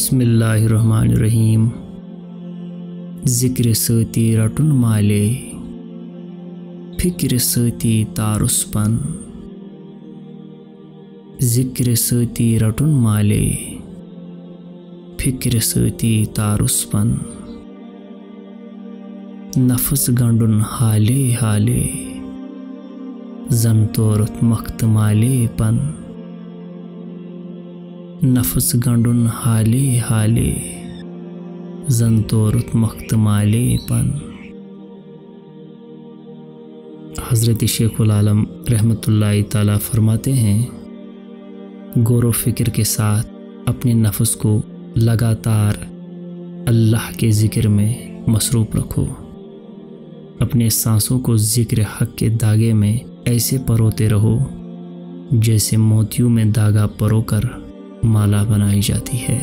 बिस्मिल्लाहिर्रहमानिर्रहीम। ज़िक्र सती रटुन माले, फिक्र सती तारुस्पन। ज़िक्र सती रटुन माले, फिक्र सती तारुस्पन। नफस गंडुन हाले हाले, जन तोरुत मख्त माले पन। नफस गंडुन हाले हाले, जन तोरुत मख्त माले पन। हज़रत शेखुल आलम रहमतुल्लाहि ताला फरमाते हैं, गौर व फिक्र के साथ अपने नफ्स को लगातार अल्लाह के ज़िक्र में मसरूफ़ रखो। अपने सांसों को ज़िक्र हक़ के धागे में ऐसे परोते रहो जैसे मोतियों में धागा परोकर माला बनाई जाती है।